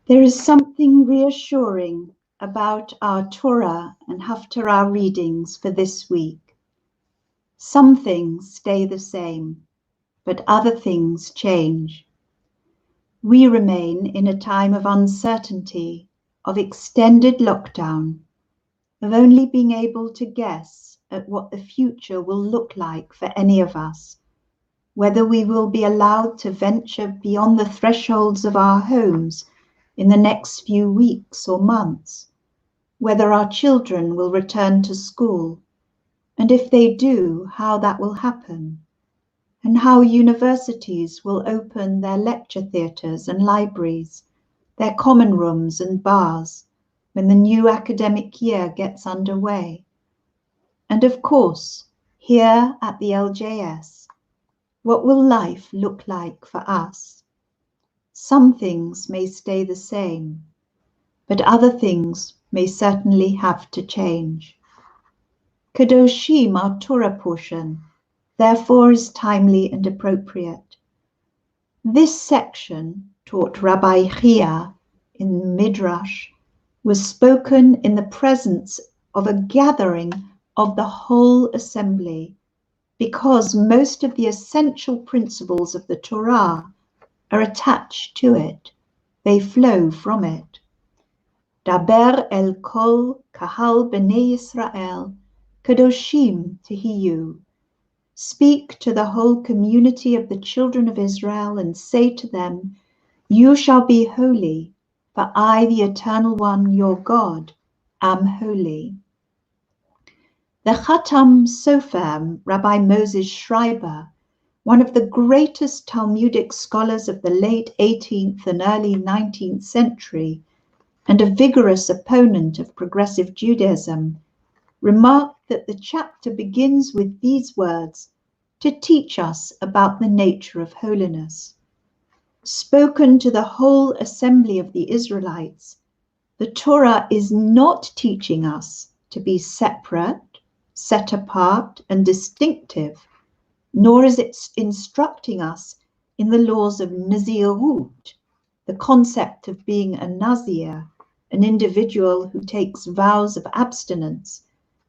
There is something reassuring about our Torah and Haftarah readings for this week. Some things stay the same, but other things change. We remain in a time of uncertainty, of extended lockdown, of only being able to guess at what the future will look like for any of us, whether we will be allowed to venture beyond the thresholds of our homes in the next few weeks or months, whether our children will return to school, and if they do, how that will happen, and how universities will open their lecture theatres and libraries, their common rooms and bars, when the new academic year gets underway. And of course, here at the LJS, what will life look like for us? Some things may stay the same, but other things may certainly have to change. KEDOSHIM, our Torah portion, therefore is timely and appropriate. This section, taught Rabbi Iyyar in Midrash, was spoken in the presence of a gathering of the whole assembly, because most of the essential principles of the Torah are attached to it. They flow from it. Daber el kol kahal b'nei Yisrael, kedoshim tihiyu. Speak to the whole community of the children of Israel and say to them, you shall be holy, for I, the Eternal One, your God, am holy. The Khatam Sofer, Rabbi Moses Schreiber, one of the greatest Talmudic scholars of the late 18th and early 19th century, and a vigorous opponent of progressive Judaism, remarked that the chapter begins with these words to teach us about the nature of holiness. Spoken to the whole assembly of the Israelites, the Torah is not teaching us to be separate, set apart, and distinctive, nor is it instructing us in the laws of Nazirut, the concept of being a Nazir, an individual who takes vows of abstinence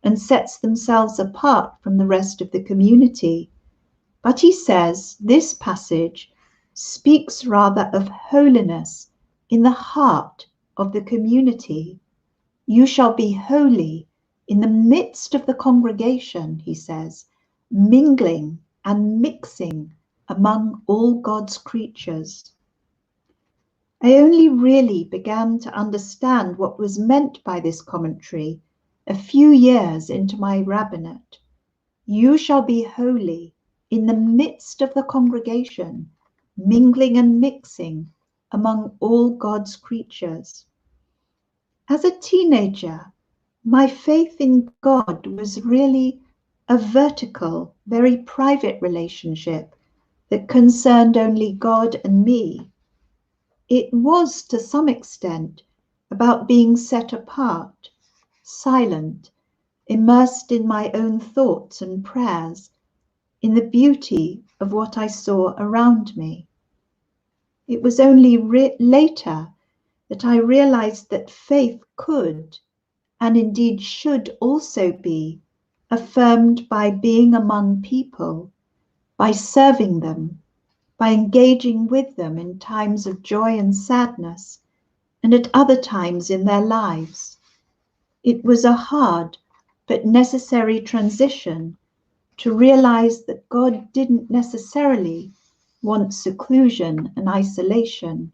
and sets themselves apart from the rest of the community. But he says this passage speaks rather of holiness in the heart of the community. You shall be holy in the midst of the congregation, he says, mingling and mixing among all God's creatures. I only really began to understand what was meant by this commentary a few years into my rabbinate. You shall be holy in the midst of the congregation, mingling and mixing among all God's creatures. As a teenager, my faith in God was really a vertical, very private relationship that concerned only God and me. It was, to some extent, about being set apart, silent, immersed in my own thoughts and prayers, in the beauty of what I saw around me. It was only later that I realized that faith could, and indeed should also be, affirmed by being among people, by serving them, by engaging with them in times of joy and sadness, and at other times in their lives. It was a hard but necessary transition to realize that God didn't necessarily want seclusion and isolation.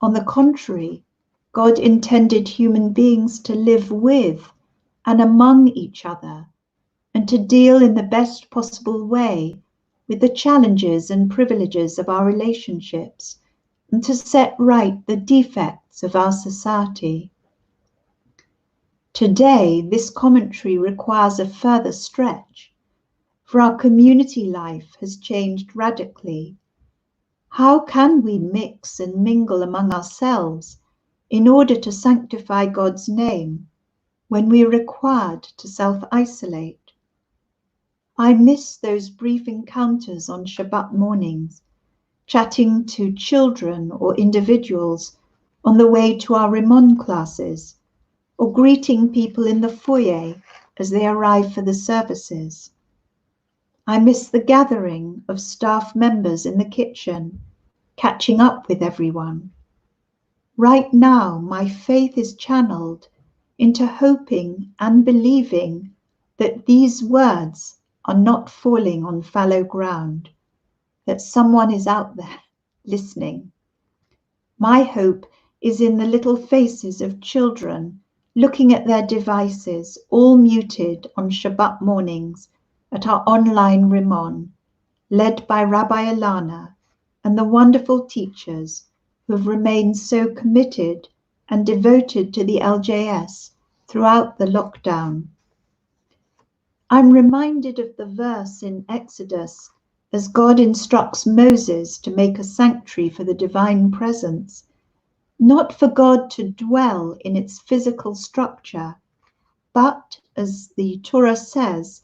On the contrary, God intended human beings to live with and among each other, and to deal in the best possible way with the challenges and privileges of our relationships, and to set right the defects of our society. Today, this commentary requires a further stretch, for our community life has changed radically. How can we mix and mingle among ourselves in order to sanctify God's name when we are required to self-isolate? I miss those brief encounters on Shabbat mornings, chatting to children or individuals on the way to our Rimon classes, or greeting people in the foyer as they arrive for the services. I miss the gathering of staff members in the kitchen, catching up with everyone. Right now, my faith is channeled into hoping and believing that these words are not falling on fallow ground, that someone is out there listening. My hope is in the little faces of children looking at their devices, all muted on Shabbat mornings at our online Rimon, led by Rabbi Alana and the wonderful teachers who have remained so committed and devoted to the LJS throughout the lockdown. I'm reminded of the verse in Exodus as God instructs Moses to make a sanctuary for the divine presence, not for God to dwell in its physical structure, but, as the Torah says,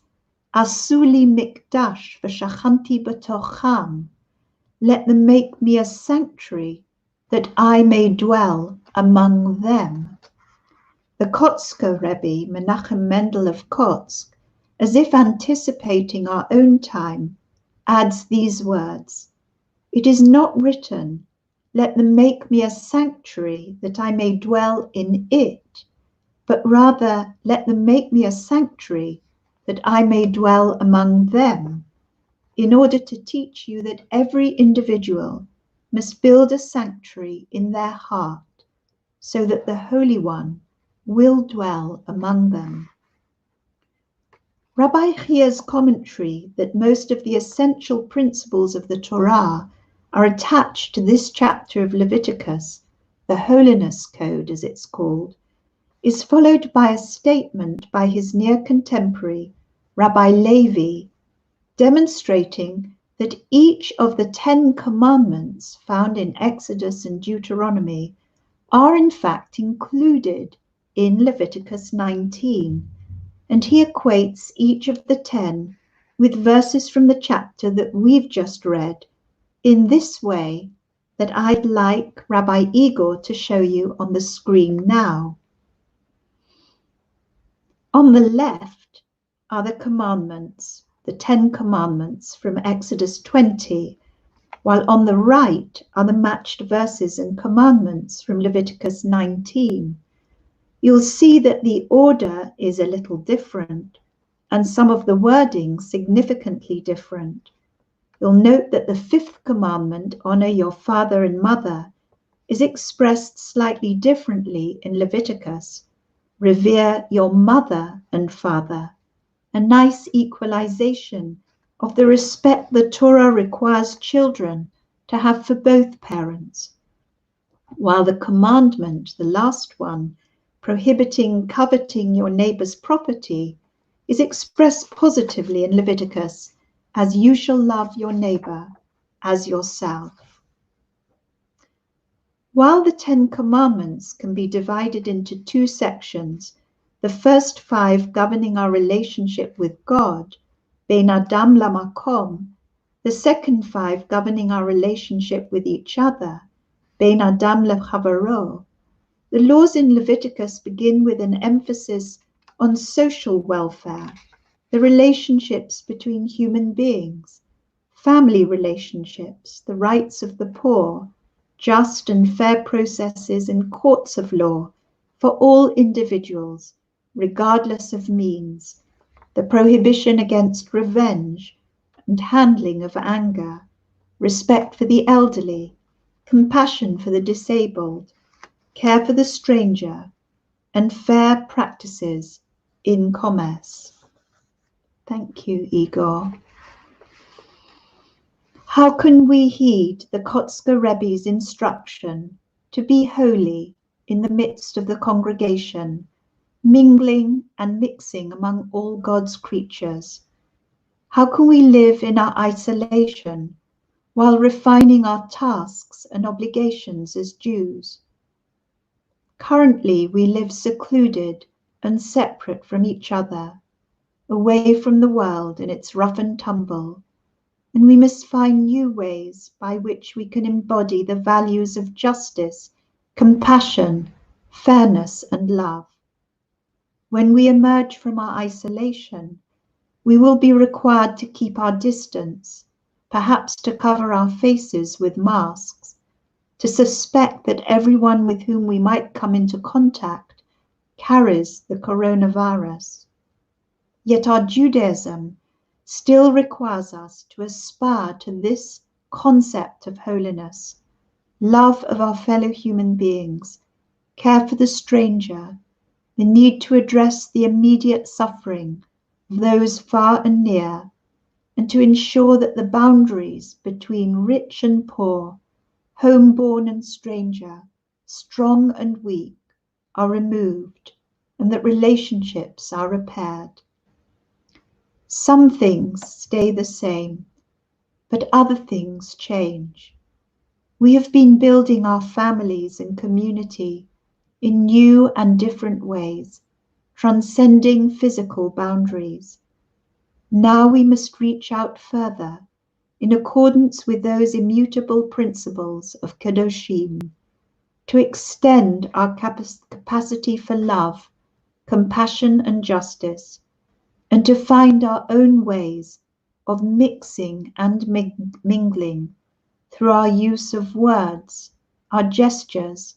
Asuli mikdash v'shachanti b'tocham, let them make me a sanctuary that I may dwell among them. The Kotzker Rebbe, Menachem Mendel of Kotsk, as if anticipating our own time, adds these words, "It is not written, let them make me a sanctuary that I may dwell in it, but rather let them make me a sanctuary that I may dwell among them, in order to teach you that every individual must build a sanctuary in their heart, so that the Holy One will dwell among them." Rabbi Iyyar's commentary that most of the essential principles of the Torah are attached to this chapter of Leviticus, the Holiness Code as it's called, is followed by a statement by his near contemporary, Rabbi Levi, demonstrating that each of the 10 commandments found in Exodus and Deuteronomy are in fact included in Leviticus 19, and he equates each of the 10 with verses from the chapter that we've just read in this way that I'd like Rabbi Igor to show you on the screen now. On the left are the commandments, the 10 commandments from Exodus 20, while on the right are the matched verses and commandments from Leviticus 19. You'll see that the order is a little different and some of the wording significantly different. You'll note that the 5th commandment, honor your father and mother, is expressed slightly differently in Leviticus. Revere your mother and father, a nice equalization of the respect the Torah requires children to have for both parents. While the commandment, the last one, prohibiting coveting your neighbor's property, is expressed positively in Leviticus as you shall love your neighbor as yourself. While the 10 commandments can be divided into 2 sections, the first 5 governing our relationship with God, Bein Adam Lamakom, the second 5 governing our relationship with each other, Bein Adam Lechavaro, the laws in Leviticus begin with an emphasis on social welfare, the relationships between human beings, family relationships, the rights of the poor, just and fair processes in courts of law for all individuals, regardless of means, the prohibition against revenge and handling of anger, respect for the elderly, compassion for the disabled, care for the stranger, and fair practices in commerce. Thank you, Igor. How can we heed the Kotzker Rebbe's instruction to be holy in the midst of the congregation, mingling and mixing among all God's creatures? How can we live in our isolation while refining our tasks and obligations as Jews? Currently, we live secluded and separate from each other, away from the world in its rough and tumble, and we must find new ways by which we can embody the values of justice, compassion, fairness, and love. When we emerge from our isolation, we will be required to keep our distance, perhaps to cover our faces with masks, to suspect that everyone with whom we might come into contact carries the coronavirus. Yet our Judaism still requires us to aspire to this concept of holiness, love of our fellow human beings, care for the stranger, the need to address the immediate suffering of those far and near, and to ensure that the boundaries between rich and poor, homeborn and stranger, strong and weak, are removed, and that relationships are repaired. Some things stay the same, but other things change. We have been building our families and community in new and different ways, transcending physical boundaries. Now we must reach out further in accordance with those immutable principles of KEDOSHIM, to extend our capacity for love, compassion, and justice, and to find our own ways of mixing and mingling through our use of words, our gestures,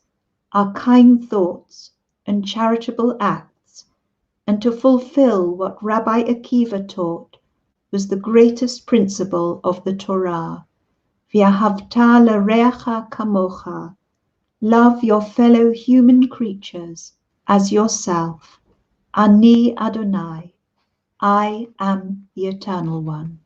our kind thoughts, and charitable acts, and to fulfill what Rabbi Akiva taught was the greatest principle of the Torah, V'ahavta l'reacha kamocha, love your fellow human creatures as yourself. Ani Adonai, I am the Eternal One.